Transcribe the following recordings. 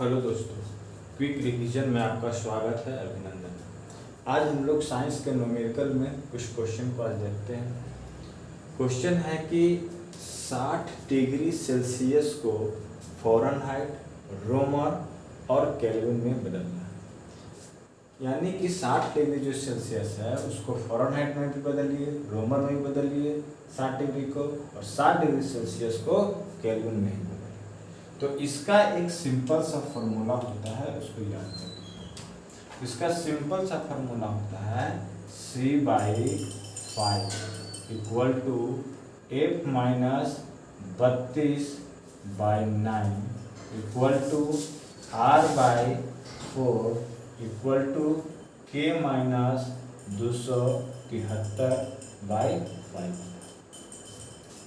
Hello दोस्तों, quick revision में आपका स्वागत है। अभिनंदन। आज हम लोग साइंस के न्यूमेरिकल में कुछ क्वेश्चन को आज देखते हैं। क्वेश्चन है कि 60 डिग्री सेल्सियस को फ़ारेनहाइट, रोमर और केल्विन में बदलना है। यानी कि 60 डिग्री जो सेल्सियस है उसको फ़ारेनहाइट में भी बदलिए, रोमर में भी बदलिए 60 डिग्री को, और 60 डिग्री सेल्सियस को केल्विन में ही बदलिए। तो इसका एक सिंपल सा फॉर्मूला होता है, उसको याद करिए। इसका सिंपल सा फॉर्मूला होता है C/5 equal to F minus 32/9 equal to R/4 equal to K minus 273/5।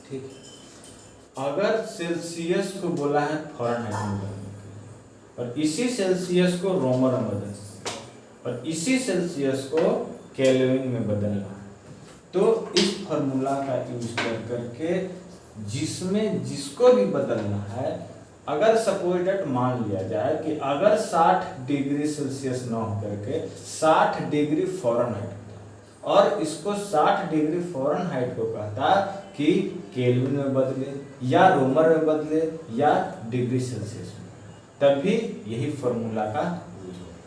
ठीक है। अगर सेल्सियस को बोला है फ़ारेनहाइट में बदलने के लिए, और इसी सेल्सियस को रोमर में बदलना है, और इसी सेल्सियस को केल्विन में बदलना है, तो इस फॉर्मूला का यूज करके जिसमें जिसको भी बदलना है, अगर सपोज डेट मान लिया जाए कि अगर 60 डिग्री सेल्सियस न होकर के 60 डिग्री फ़ारेनहाइट और इसको 60 डिग्री फ़ारेनहाइट को कहता कि केल्विन में बदले या रोमर में बदले या डिग्री सेल्सियस में, तभी यही फॉर्मूला का यूज होगा।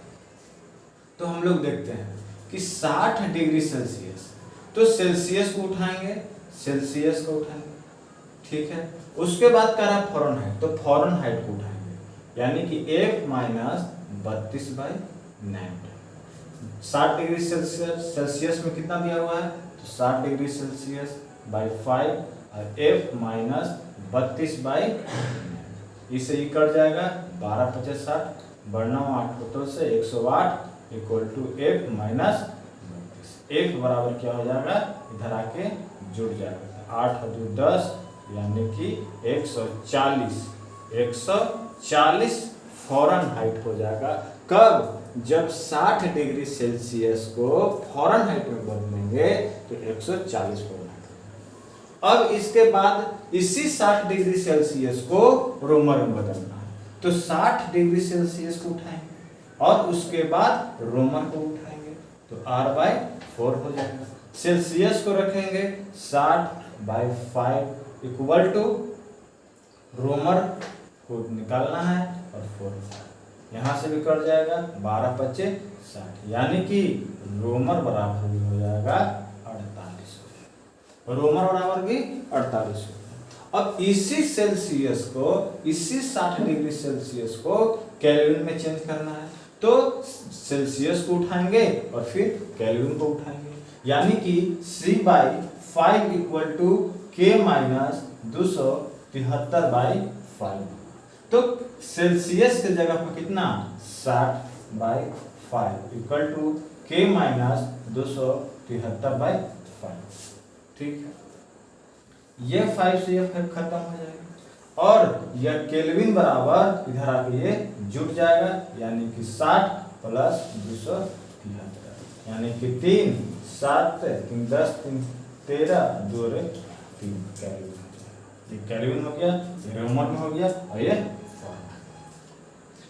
तो हम लोग देखते हैं कि 60 डिग्री सेल्सियस, तो सेल्सियस को उठाएंगे, सेल्सियस को उठाएंगे, ठीक है। उसके बाद कह रहा है फ़ारेनहाइट, तो फ़ारेनहाइट को उठाएंगे, यानी कि F माइनस 32/9। 60 डिग्री सेल्सियस में कितना दिया हुआ है, तो 60 डिग्री सेल्सियस बाई 5 और F माइनस 32/9, इससे ये कट जाएगा 12×5=60, बढ़ना 8 होते से 108 equal to F minus 32। F बराबर क्या हो जाएगा, इधर आके जुड़ जाएगा, 8 और 2 10, यानी कि 140 फ़ारेनहाइट हो जाएगा। कब? जब 60 डिग्री सेल्सियस को फ़ारेनहाइट में बदलेंगे तो 140 फ़ारेनहाइट। अब इसके बाद इसी 60 डिग्री सेल्सियस को रोमर में बदलना है, तो 60 डिग्री सेल्सियस को उठाएंगे और उसके बाद रोमर को उठाएंगे, तो R/4 हो जाएगा। सेल्सियस को रखेंगे 60/5 इक्वल टू रोमर को निकालना है और 4 यहाँ से भी कट जाएगा, 12×5=60, यानी कि रोमर बराबर भी हो जाएगा 48, रोमर बराबर भी 48। अब इसी सेल्सियस को, इसी 60 डिग्री सेल्सियस को केल्विन में चेंज करना है, तो सेल्सियस को उठाएंगे और फिर केल्विन को उठाएंगे, यानी कि C/5 equal to K minus 273/5। तो सेल्सियस की जगह पर कितना, 60/5 इक्वल टू K माइनस 273/5। ठीक है, ये 5 से ये 5 खत्म हो जाएगा, और यह केल्विन बराबर इधर आके ये जुट जाएगा, यानी कि 60 प्लस 273, यानी कि 3 7 3 10 3 13 2 3 केल्विन। ये केल्विन हो गया, ये रोमन में हो गया, और ये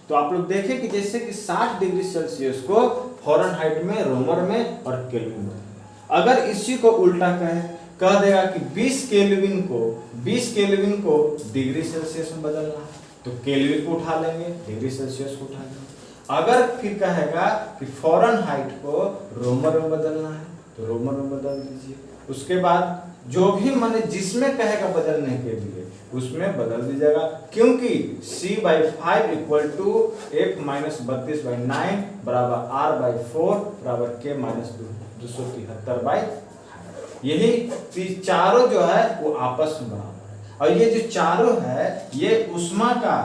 तो आप लोग देखें कि जैसे कि 60 डिग्री सेल्सियस को फ़ारेनहाइट में, रोमर में और केल्विन में। अगर इसी को उल्टा कह देगा कि 20 केल्विन को डिग्री सेल्सियस में बदलना है, तो केल्विन को उठा लेंगे, डिग्री सेल्सियस को उठा लेंगे। अगर फिर कहेगा कि फ़ारेनहाइट को रोमर में बदलना है, तो रोमर में बदल दीजिए। उसके बाद जो भी माने जिसमें कहेगा बदलने के लिए उसमें बदल दीजिएगा, क्योंकि C/5 equal to F minus 32/9 बराबर R/4 बराबर K माइनस 273/5। यही चारों जो है वो आपस में बराबर है, और ये जो चारों है ये उष्मा का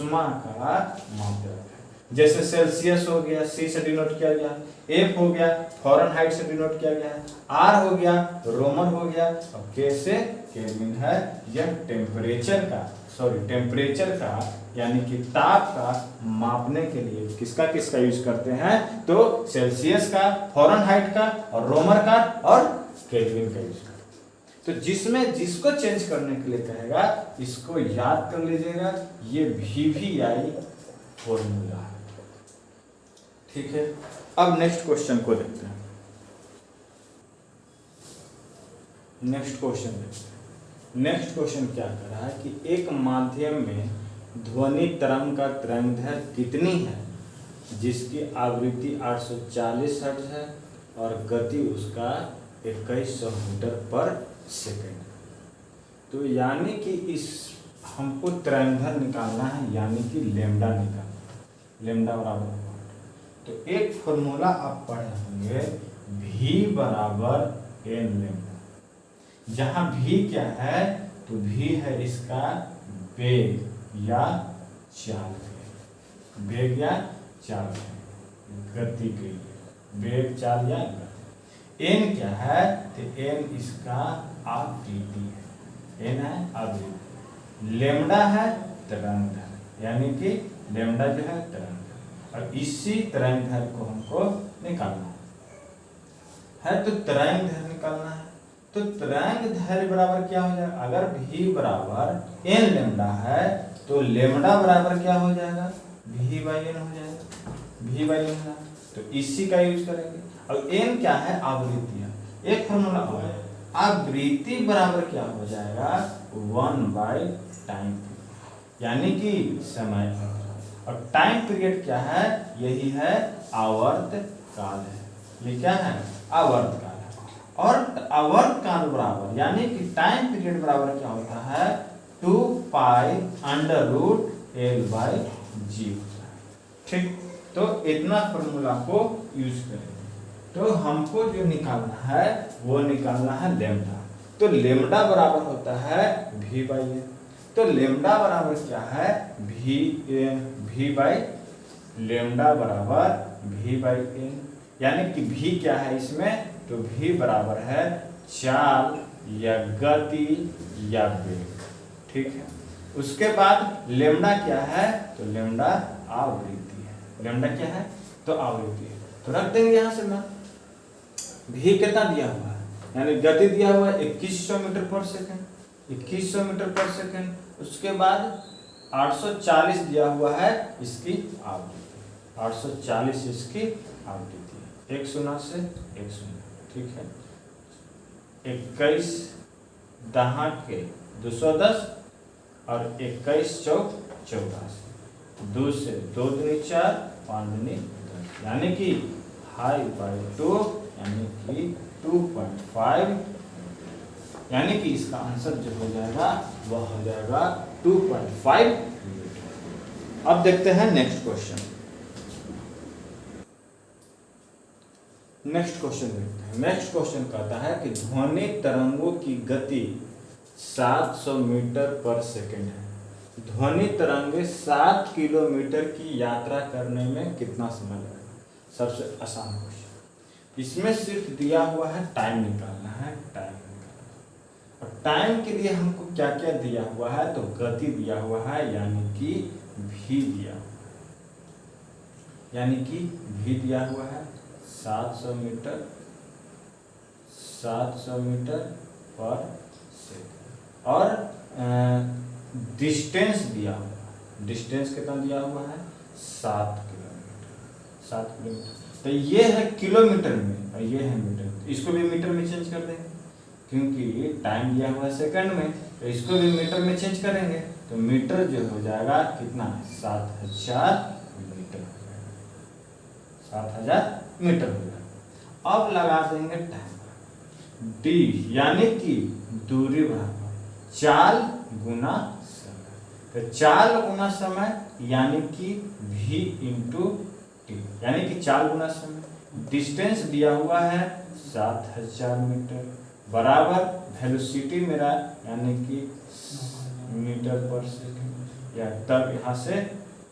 मात्रक है। जैसे सेल्सियस हो गया, C से डिनोट किया गया, F हो गया फ़ारेनहाइट से डिनोट किया गया है, R हो गया रोमन हो गया, और K से केल्विन है। यह टेम्परेचर का यानी कि ताप का मापने के लिए किसका यूज करते हैं, तो सेल्सियस का, फ़ारेनहाइट का और रोमर का और केल्विन का यूज करते हैं। तो जिसमें जिसको चेंज करने के लिए कहेगा इसको याद कर लीजिएगा, ये VVI फॉर्मूला है। ठीक है, अब नेक्स्ट क्वेश्चन को देखते हैं। नेक्स्ट क्वेश्चन क्या कर रहा है कि एक माध्यम में ध्वनि तरंग का तरंगदैर्घ्य कितनी है जिसकी आवृत्ति 840 हर्ट्ज है और गति उसका 2100 मीटर पर सेकंड। तो यानी कि इस हमको तरंगदैर्घ्य निकालना है, यानी कि लेमडा निकालना, लेमडा बराबर होगा। तो एक फॉर्मूला आप पढ़े होंगे, v बराबर n लेमडा, जहाँ v क्या है तो v है इसका वेग या चाल, वेग या चाल, गति के लिए वेग, चाल या गति। n क्या है तो n इसका आवृत्ति है, n है आवृत्ति, लेमडा है तरंगदैर्घ्य, यानी कि लेमडा जो है तरंगदैर्घ्य, और इसी तरंगदैर्घ्य को हमको निकालना है। तो तरंगदैर्घ्य निकालना है, तो तरंगदैर्घ्य बराबर क्या हो जाएगा, अगर v बराबर n लेमडा है तो लेमडा बराबर क्या हो जाएगा, v बाई n हो जाएगा, v बाई n। तो इसी का यूज करेंगे। अब n क्या है, आवृत्ति है, एक फॉर्मूला हो गया, आवृत्ति बराबर क्या हो जाएगा 1 बाई टाइम, यानी कि समय। और टाइम पीरियड क्या है, यही है आवर्त काल है, ये क्या है आवर्त काल है। और आवर्त काल बराबर यानी कि टाइम पीरियड बराबर क्या होता है 2 pi under root l by g होता है। ठीक, तो इतना फॉर्मूला को यूज करेंगे। तो हमको जो निकालना है वो निकालना है लेमडा। तो लेमडा बराबर होता है v बाई n। तो लेमडा बराबर क्या है, v बाई लेमडा बराबर v बाई n, यानी कि v क्या है इसमें, तो v बराबर है चाल या गति या वेग। ठीक है, उसके बाद लेमडा क्या है, तो लेमडा आवृत्ति है, लेमडा क्या है तो आवृत्ति है। तो रख देंगे यहाँ से ना, v कितना दिया हुआ है, यानी गति दिया हुआ है 2100 मीटर पर सेकंड, 2100 मीटर पर सेकंड। उसके बाद 840 दिया हुआ है इसकी आवृत्ति, 840 इसकी आवृत्ति, 1 शून्य से 1 शून्य। ठीक है, 21 दहाक के 210 और 21 चौक 84, 2 से 2 दूनी 4, 5 दूनी 10, यानी कि 5/2 यानी कि 2.5, यानी कि इसका आंसर जो हो जाएगा वह हो जाएगा 2.5 मीटर। अब देखते हैं नेक्स्ट क्वेश्चन। नेक्स्ट क्वेश्चन देखते हैं। नेक्स्ट क्वेश्चन कहता है कि ध्वनि तरंगों की गति 700 मीटर पर सेकंड है। ध्वनि तरंगे 7 किलोमीटर की यात्रा करने में कितना समय लगेगा? सबसे आसान क्वेश्चन। इसमें सिर्फ दिया हुआ है टाइम निकालना है, टाइम निकालना। और टाइम के लिए हमको क्या क्या दिया हुआ है, तो गति दिया हुआ है, यानी कि v दिया हुआ है, यानी कि v दिया हुआ है 700 मीटर पर सेकंड। और डिस्टेंस दिया हुआ है, डिस्टेंस कितना दिया हुआ है 7 किलोमीटर, 7 किलोमीटर। तो ये है किलोमीटर में और ये है मीटर, इसको भी मीटर में चेंज कर देंगे क्योंकि टाइम दिया हुआ है सेकंड में, तो इसको भी मीटर में चेंज करेंगे तो मीटर जो हो जाएगा कितना, 7000 मीटर हो जाएगा, 7000 मीटर हो जाएगा। अब लगा देंगे टाइम, डी यानी कि दूरी बराबर चाल गुना समय। तो चाल गुना समय यानी कि v इंटू टी, यानी कि चाल गुना समय। डिस्टेंस दिया हुआ है 7000 मीटर बराबर वेलोसिटी मेरा यानी कि मीटर पर सेकंड, या तब यहाँ से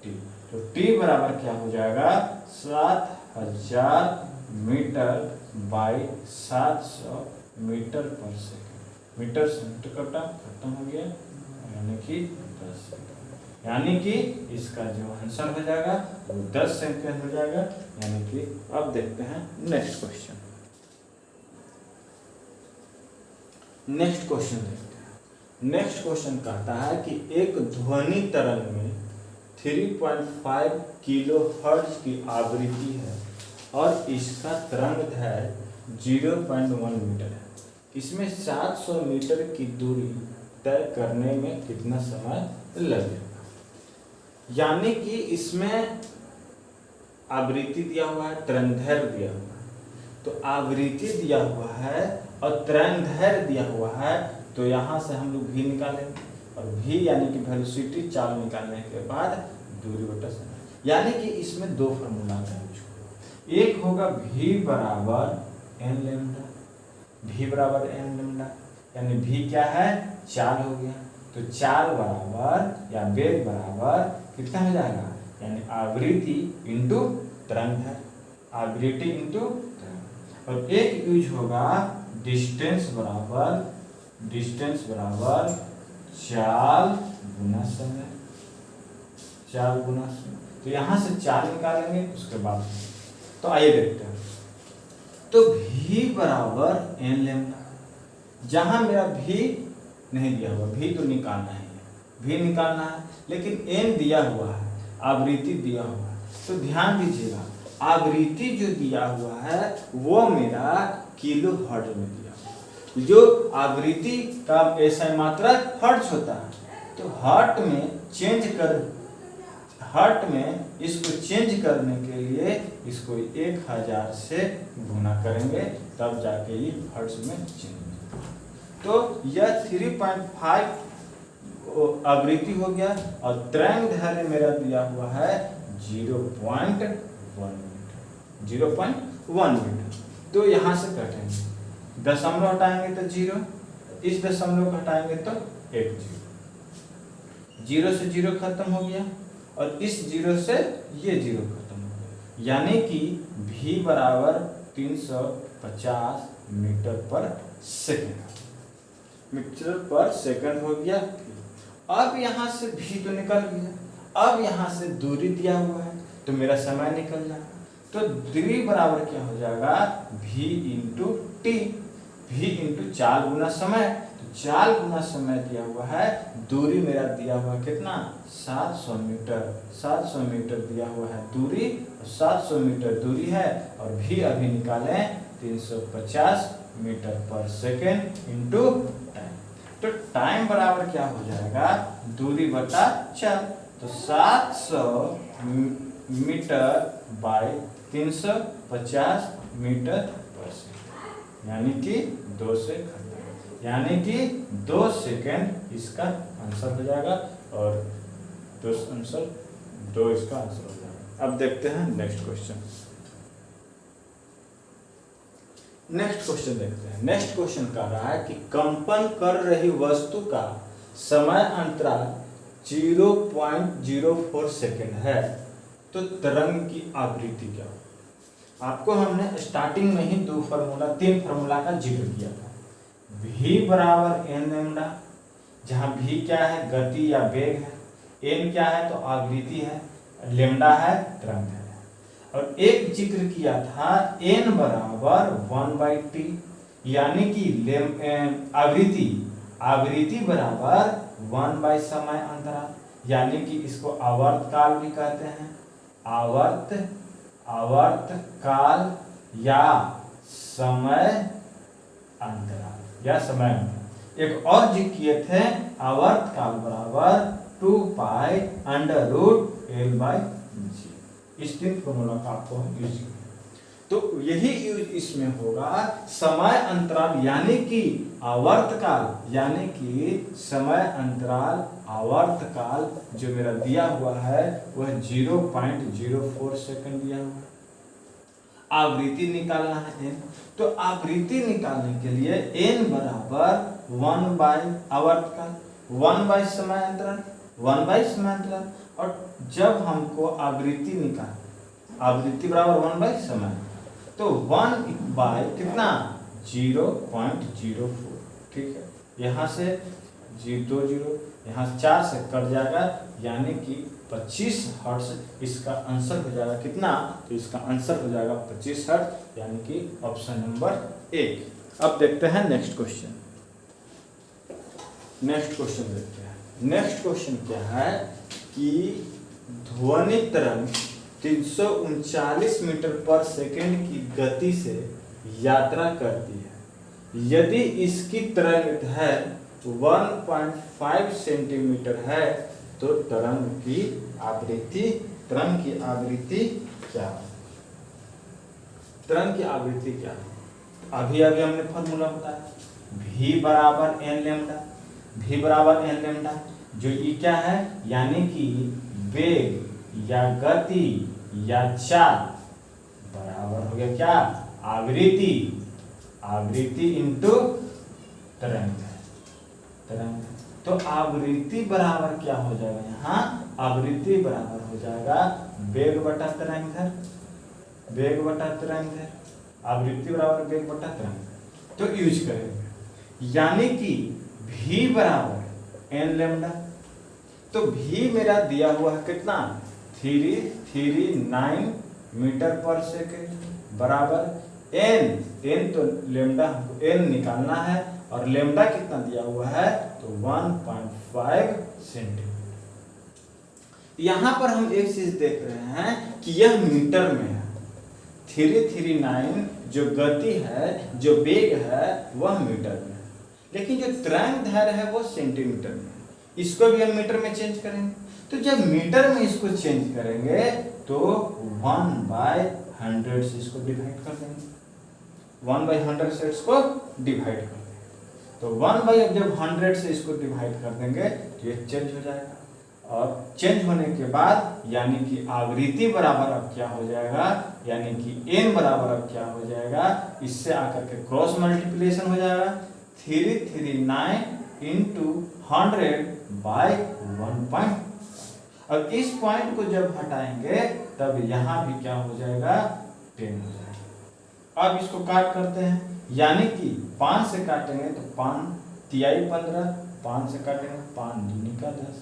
टी। तो टी बराबर क्या हो जाएगा 7000 मीटर बाई 700 मीटर पर सेकंड। मीटर से मीटर का खत्म हो गया, यानी कि 10 सेकंड, यानी कि इसका जो आंसर हो जाएगा वो 10 सेकंड हो जाएगा। यानी कि अब देखते हैं नेक्स्ट क्वेश्चन। नेक्स्ट क्वेश्चन देखते हैं। नेक्स्ट क्वेश्चन कहता है कि एक ध्वनि तरंग में, 3.5 किलो हर्ट्ज की आवृत्ति है और इसका तरंग दैर्घ्य 0.1 मीटर है। इसमें 700 मीटर की दूरी तय करने में कितना समय लगेगा। यानी कि इसमें आवृत्ति दिया हुआ है, तरंगदैर्घ्य दिया हुआ है। तो आवृत्ति दिया हुआ है और तरंगदैर्घ्य दिया हुआ है, तो यहाँ से हम लोग v निकालेंगे और v यानी कि वेलोसिटी, चाल निकालने के बाद दूरी बटा समय। यानी कि इसमें दो फार्मूला का यूज होगा। एक होगा v बराबर n लेमडा, v बराबर n लेमडा, यानी v क्या है, चाल हो गया। तो चाल बराबर या वेग बराबर कितना हो जाएगा, यानी आवृत्ति इंटू तरंगदैर्घ्य, आवृत्ति इंटू तरंग। और एक यूज होगा डिस्टेंस बराबर चाल गुना समय, चाल गुना समय। तो यहाँ से चाल निकालेंगे उसके बाद। तो आइए देखते हैं। तो v बराबर n लेमडा, जहां मेरा v नहीं दिया हुआ, v तो निकालना है, v निकालना है, लेकिन n दिया हुआ है, आवृत्ति दिया हुआ है। तो ध्यान दीजिएगा, आवृत्ति जो दिया हुआ है वो मेरा किलो हर्ट्ज में दिया हुआ है। जो आवृत्ति का ऐसा मात्रा हर्ट्ज होता है, तो हर्ट में इसको चेंज करने के लिए इसको 1000 से गुना करेंगे, तब जाके ये हर्ट्ज में चेंज होगा। तो यह 3.5 आवृत्ति हो गया और तरंगदैर्घ्य मेरा दिया हुआ है 0.1 मीटर, 0.1 मीटर। तो यहाँ से कटेंगे, दशमलव हटाएंगे तो 0, इस दशमलव को हटाएंगे तो 1 0 से 0 खत्म हो गया और इस 0 से ये 0 खत्म हो गया। यानी कि v बराबर 350 मीटर पर सेकंड हो गया। अब यहाँ से v तो निकल गया, अब यहाँ से दूरी दिया हुआ है तो मेरा समय निकल जाएगा। तो दूरी बराबर क्या हो जाएगा, v into T, v into चाल गुना समय। तो चाल गुना समय दिया हुआ है, दूरी मेरा दिया हुआ कितना, 700 मीटर, 700 मीटर दिया हुआ है दूरी, और 700 मीटर दूरी है और v अभी निकालें 350 मीटर पर सेकेंड इंटू टाइम। तो टाइम बराबर क्या हो जाएगा, दूरी बटा चाल। तो 700 मीटर बाय 350 मीटर पर सेकेंड, यानी कि 2 से खत्म, यानी कि 2 सेकेंड इसका आंसर हो जाएगा और 2 इसका आंसर हो जाएगा। अब देखते हैं नेक्स्ट क्वेश्चन। देखते हैं। नेक्स्ट क्वेश्चन कह रहा है कि कंपन कर रही वस्तु का समय अंतराल 0.04 सेकेंड है, तो तरंग की आवृत्ति क्या हो। आपको हमने स्टार्टिंग में ही 3 फार्मूला का जिक्र किया था। v बराबर n लेमडा, जहाँ v क्या है, गति या वेग है, n क्या है तो आवृत्ति है, लेमडा है तरंग है। और एक जिक्र किया था n बराबर 1/t, यानी कि आवृत्ति बराबर 1 समय अंतराल, यानी कि इसको आवर्त काल भी कहते हैं, आवर्त काल या समय अंतराल। एक और जिक्र किए थे, आवर्त काल बराबर 2π√L/g। इस 3 फॉर्मूला का आपको यूज किया। तो यही यूज इसमें होगा, समय अंतराल यानी कि आवर्त काल, यानी कि समय अंतराल आवर्त काल जो मेरा दिया हुआ है वह 0.04 सेकंड दिया हुआ है। आवृत्ति निकालना है n, तो आवृत्ति निकालने के लिए n बराबर 1 आवर्त काल, 1 समय अंतराल, 1 समय अंतराल। और जब हमको आवृत्ति बराबर 1 समय, तो 1 कितना 0.04, ठीक है। यहाँ से 0 यहाँ 4 से कट जाएगा, यानी कि 25 हर्ट्ज इसका आंसर हो जाएगा। कितना, तो इसका आंसर हो जाएगा 25 हर्ट्ज, यानी कि ऑप्शन नंबर 1। अब देखते हैं नेक्स्ट क्वेश्चन। देखते हैं नेक्स्ट क्वेश्चन क्या है कि ध्वनि तरंग 339 मीटर पर सेकंड की गति से यात्रा करती है। यदि इसकी तरंग है 1.5 सेंटीमीटर है तो तरंग की आवृत्ति क्या है? तरंग की आवृत्ति क्या है? अभी हमने फॉर्मूला बताया, v बराबर एन लेमडा, जो ये क्या है, यानी कि वेग या गति या चाल बराबर हो गया क्या, आवृत्ति इंटू तरंग। तो आवृत्ति बराबर क्या हो जाएगा, यहाँ आवृत्ति बराबर हो जाएगा वेग बटा तरंग दैर्घ्य, आवृत्ति बराबर वेग बटा तरंग। तो यूज करेंगे, यानी कि v बराबर एन लेमडा। तो v मेरा दिया हुआ है कितना, 339 मीटर पर सेकेंड बराबर एन तो लेमडा एन निकालना है और लेमडा कितना दिया हुआ है, तो 1.5 सेंटीमीटर। यहां पर हम एक चीज देख रहे हैं कि यह मीटर में है, 339 जो गति है, जो वेग है वह मीटर में है, लेकिन जो तरंग दैर्घ्य है वो सेंटीमीटर में है। इसको भी हम मीटर में चेंज करेंगे। तो जब मीटर में इसको चेंज करेंगे तो 1/100 से इसको डिवाइड कर देंगे, 1/100 से इसको डिवाइड कर देंगे। तो 1/100 से इसको डिवाइड कर देंगे तो ये चेंज हो जाएगा, और चेंज होने के बाद यानी कि आवृत्ति बराबर अब क्या हो जाएगा, यानी कि n बराबर अब क्या हो जाएगा, इससे आकर के क्रॉस मल्टीप्लिकेशन हो जाएगा, 339 इंटू 100 बाय 1. अब इस पॉइंट को जब हटाएंगे तब यहाँ भी क्या हो जाएगा, 10 हो जाएगा। अब इसको काट करते हैं, यानी कि 5 से काटेंगे तो 5 तिहाई 15, 5 से काटेंगे 5 दूनी का 10,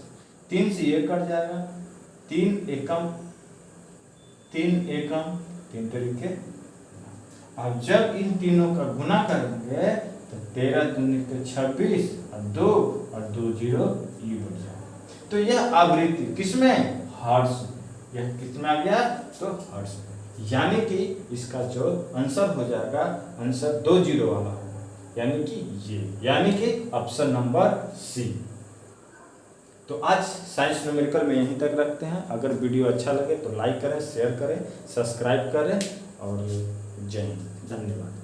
3 से ये कट जाएगा, 3 एकम 3 तरीके। अब जब इन तीनों का गुना करेंगे तो 13 दूनी के 26 और 2 और 2 जीरो ये बढ़ जाएगा। तो यह आवृत्ति किसमें, हर्ट्ज में। यह किसमें आ गया, तो हर्ट्ज में। यानी कि इसका जो आंसर हो जाएगा, आंसर 2 जीरो वाला होगा, यानी कि ये, यानी कि ऑप्शन नंबर सी। तो आज साइंस न्यूमेरिकल में यहीं तक रखते हैं। अगर वीडियो अच्छा लगे तो लाइक करें, शेयर करें, सब्सक्राइब करें और जय हिंद, धन्यवाद।